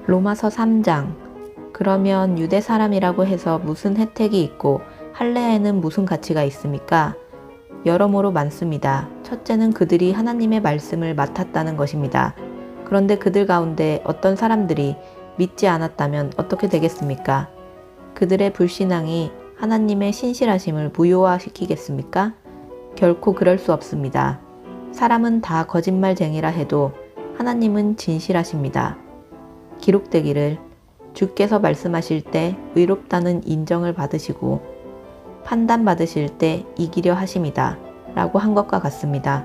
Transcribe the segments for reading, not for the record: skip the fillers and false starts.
로마서 3장. 그러면 유대 사람이라고 해서 무슨 혜택이 있고 할례에는 무슨 가치가 있습니까? 여러모로 많습니다. 첫째는 그들이 하나님의 말씀을 맡았다는 것입니다. 그런데 그들 가운데 어떤 사람들이 믿지 않았다면 어떻게 되겠습니까? 그들의 불신앙이 하나님의 신실하심을 무효화시키겠습니까? 결코 그럴 수 없습니다. 사람은 다 거짓말쟁이라 해도 하나님은 진실하십니다. 기록되기를 주께서 말씀하실 때 의롭다는 인정을 받으시고 판단받으실 때 이기려 하심이다 라고 한 것과 같습니다.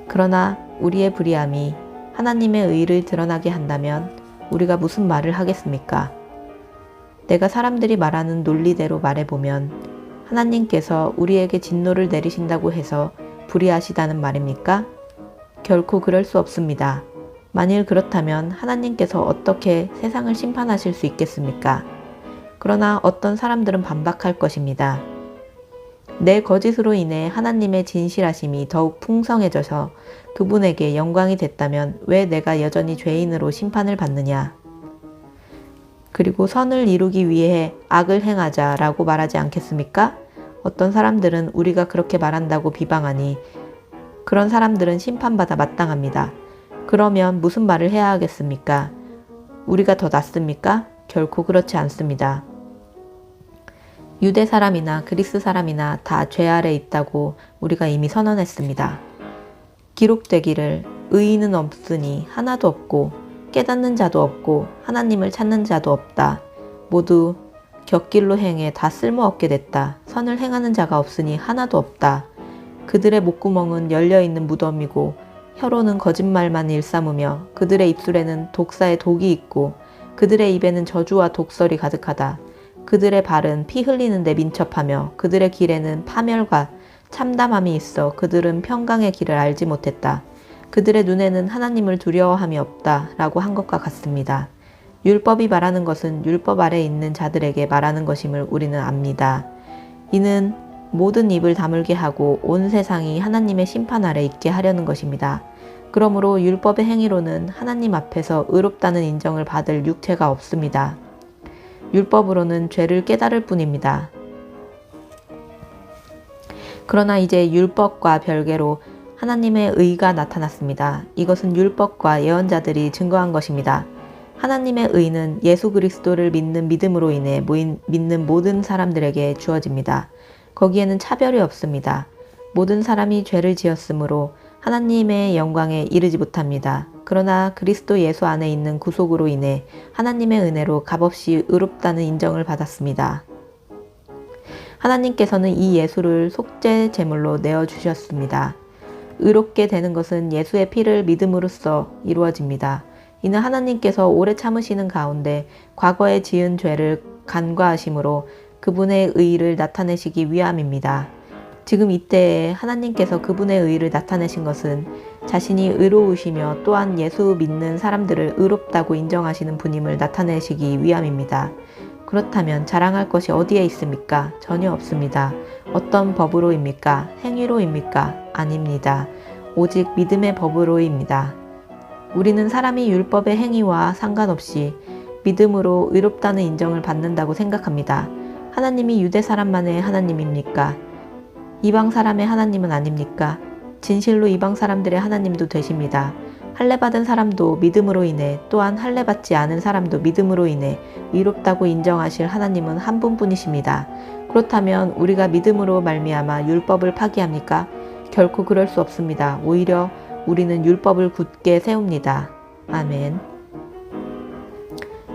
그러나 우리의 불의함이 하나님의 의를 드러나게 한다면 우리가 무슨 말을 하겠습니까? 내가 사람들이 말하는 논리대로 말해보면 하나님께서 우리에게 진노를 내리신다고 해서 불의하시다는 말입니까? 결코 그럴 수 없습니다. 만일 그렇다면 하나님께서 어떻게 세상을 심판하실 수 있겠습니까? 그러나 어떤 사람들은 반박할 것입니다. 내 거짓으로 인해 하나님의 진실하심이 더욱 풍성해져서 그분에게 영광이 됐다면 왜 내가 여전히 죄인으로 심판을 받느냐? 그리고 선을 이루기 위해 악을 행하자라고 말하지 않겠습니까? 어떤 사람들은 우리가 그렇게 말한다고 비방하니 그런 사람들은 심판받아 마땅합니다. 그러면 무슨 말을 해야 하겠습니까? 우리가 더 낫습니까? 결코 그렇지 않습니다. 유대 사람이나 그리스 사람이나 다 죄 아래 있다고 우리가 이미 선언했습니다. 기록되기를 의인은 없으니 하나도 없고 깨닫는 자도 없고 하나님을 찾는 자도 없다. 모두 곁길로 행해 다 쓸모없게 됐다. 선을 행하는 자가 없으니 하나도 없다. 그들의 목구멍은 열려있는 무덤이고 혀로는 거짓말만 일삼으며 그들의 입술에는 독사의 독이 있고 그들의 입에는 저주와 독설이 가득하다. 그들의 발은 피 흘리는 데 민첩하며 그들의 길에는 파멸과 참담함이 있어 그들은 평강의 길을 알지 못했다. 그들의 눈에는 하나님을 두려워함이 없다 라고 한 것과 같습니다. 율법이 말하는 것은 율법 아래 있는 자들에게 말하는 것임을 우리는 압니다. 이는 모든 입을 다물게 하고 온 세상이 하나님의 심판 아래 있게 하려는 것입니다. 그러므로 율법의 행위로는 하나님 앞에서 의롭다는 인정을 받을 육체가 없습니다. 율법으로는 죄를 깨달을 뿐입니다. 그러나 이제 율법과 별개로 하나님의 의가 나타났습니다. 이것은 율법과 예언자들이 증거한 것입니다. 하나님의 의는 예수 그리스도를 믿는 믿음으로 인해 믿는 모든 사람들에게 주어집니다. 거기에는 차별이 없습니다. 모든 사람이 죄를 지었으므로 하나님의 영광에 이르지 못합니다. 그러나 그리스도 예수 안에 있는 구속으로 인해 하나님의 은혜로 값없이 의롭다는 인정을 받았습니다. 하나님께서는 이 예수를 속죄 제물로 내어주셨습니다. 의롭게 되는 것은 예수의 피를 믿음으로써 이루어집니다. 이는 하나님께서 오래 참으시는 가운데 과거에 지은 죄를 간과하심으로 그분의 의를 나타내시기 위함입니다. 지금 이때에 하나님께서 그분의 의를 나타내신 것은 자신이 의로우시며 또한 예수 믿는 사람들을 의롭다고 인정하시는 분임을 나타내시기 위함입니다. 그렇다면 자랑할 것이 어디에 있습니까? 전혀 없습니다. 어떤 법으로입니까? 행위로입니까? 아닙니다. 오직 믿음의 법으로입니다. 우리는 사람이 율법의 행위와 상관없이 믿음으로 의롭다는 인정을 받는다고 생각합니다. 하나님이 유대 사람만의 하나님입니까? 이방 사람의 하나님은 아닙니까? 진실로 이방 사람들의 하나님도 되십니다. 할례받은 사람도 믿음으로 인해 또한 할례받지 않은 사람도 믿음으로 인해 의롭다고 인정하실 하나님은 한 분뿐이십니다. 그렇다면 우리가 믿음으로 말미암아 율법을 파기합니까? 결코 그럴 수 없습니다. 오히려 우리는 율법을 굳게 세웁니다. 아멘.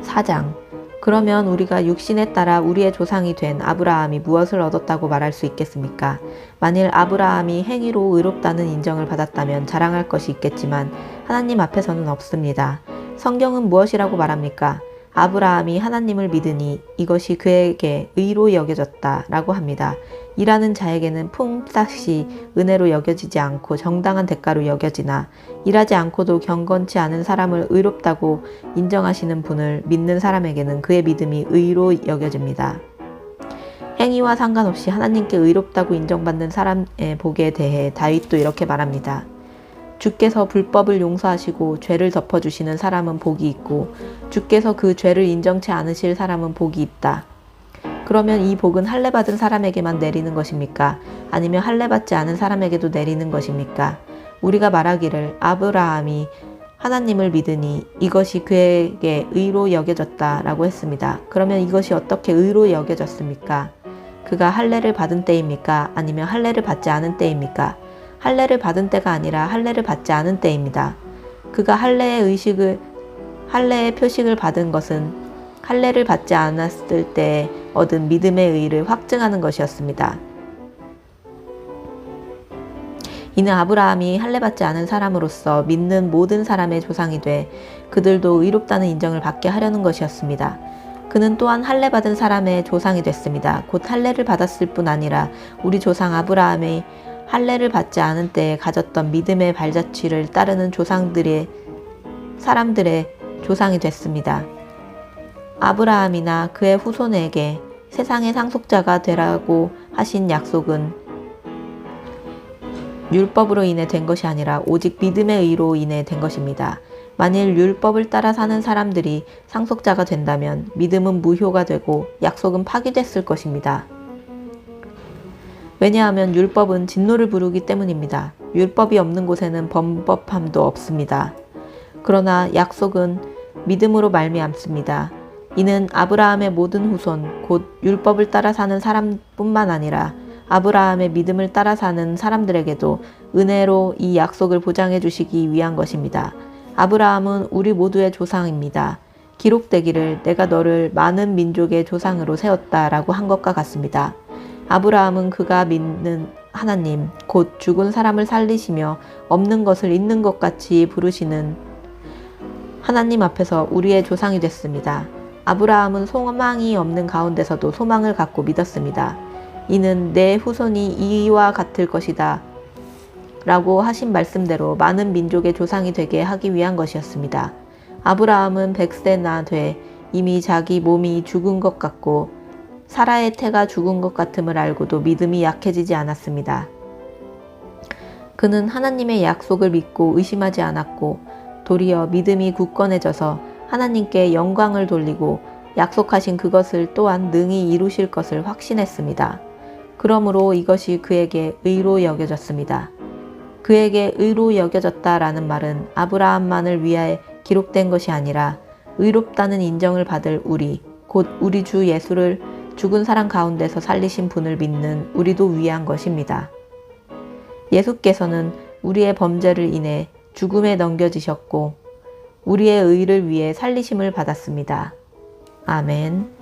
4장. 그러면 우리가 육신에 따라 우리의 조상이 된 아브라함이 무엇을 얻었다고 말할 수 있겠습니까? 만일 아브라함이 행위로 의롭다는 인정을 받았다면 자랑할 것이 있겠지만 하나님 앞에서는 없습니다. 성경은 무엇이라고 말합니까? 아브라함이 하나님을 믿으니 이것이 그에게 의로 여겨졌다 라고 합니다. 일하는 자에게는 품삯이 은혜로 여겨지지 않고 정당한 대가로 여겨지나 일하지 않고도 경건치 않은 사람을 의롭다고 인정하시는 분을 믿는 사람에게는 그의 믿음이 의로 여겨집니다. 행위와 상관없이 하나님께 의롭다고 인정받는 사람의 복에 대해 다윗도 이렇게 말합니다. 주께서 불법을 용서하시고 죄를 덮어주시는 사람은 복이 있고 주께서 그 죄를 인정치 않으실 사람은 복이 있다. 그러면 이 복은 할례 받은 사람에게만 내리는 것입니까? 아니면 할례 받지 않은 사람에게도 내리는 것입니까? 우리가 말하기를 아브라함이 하나님을 믿으니 이것이 그에게 의로 여겨졌다라고 했습니다. 그러면 이것이 어떻게 의로 여겨졌습니까? 그가 할례를 받은 때입니까? 아니면 할례를 받지 않은 때입니까? 할례를 받은 때가 아니라 할례를 받지 않은 때입니다. 그가 할례의 표식을 받은 것은 할례를 받지 않았을 때 얻은 믿음의 의를 확증하는 것이었습니다. 이는 아브라함이 할례 받지 않은 사람으로서 믿는 모든 사람의 조상이 돼 그들도 의롭다는 인정을 받게 하려는 것이었습니다. 그는 또한 할례 받은 사람의 조상이 됐습니다. 곧 할례를 받았을 뿐 아니라 우리 조상 아브라함이 할례를 받지 않은 때에 가졌던 믿음의 발자취를 따르는 사람들의 조상이 됐습니다. 아브라함이나 그의 후손에게 세상의 상속자가 되라고 하신 약속은 율법으로 인해 된 것이 아니라 오직 믿음의 의로 인해 된 것입니다. 만일 율법을 따라 사는 사람들이 상속자가 된다면 믿음은 무효가 되고 약속은 파기됐을 것입니다. 왜냐하면 율법은 진노를 부르기 때문입니다. 율법이 없는 곳에는 범법함도 없습니다. 그러나 약속은 믿음으로 말미암습니다. 이는 아브라함의 모든 후손, 곧 율법을 따라 사는 사람뿐만 아니라 아브라함의 믿음을 따라 사는 사람들에게도 은혜로 이 약속을 보장해 주시기 위한 것입니다. 아브라함은 우리 모두의 조상입니다. 기록되기를 내가 너를 많은 민족의 조상으로 세웠다라고 한 것과 같습니다. 아브라함은 그가 믿는 하나님, 곧 죽은 사람을 살리시며 없는 것을 있는 것 같이 부르시는 하나님 앞에서 우리의 조상이 됐습니다. 아브라함은 소망이 없는 가운데서도 소망을 갖고 믿었습니다. 이는 내 후손이 이와 같을 것이다 라고 하신 말씀대로 많은 민족의 조상이 되게 하기 위한 것이었습니다. 아브라함은 100세나 돼 이미 자기 몸이 죽은 것 같고 사라의 태가 죽은 것 같음을 알고도 믿음이 약해지지 않았습니다. 그는 하나님의 약속을 믿고 의심하지 않았고 도리어 믿음이 굳건해져서 하나님께 영광을 돌리고 약속하신 그것을 또한 능히 이루실 것을 확신했습니다. 그러므로 이것이 그에게 의로 여겨졌습니다. 그에게 의로 여겨졌다라는 말은 아브라함만을 위하여 기록된 것이 아니라 의롭다는 인정을 받을 우리, 곧 우리 주 예수를 죽은 사람 가운데서 살리신 분을 믿는 우리도 위한 것입니다. 예수께서는 우리의 범죄를 인해 죽음에 넘겨지셨고 우리의 의를 위해 살리심을 받았습니다. 아멘.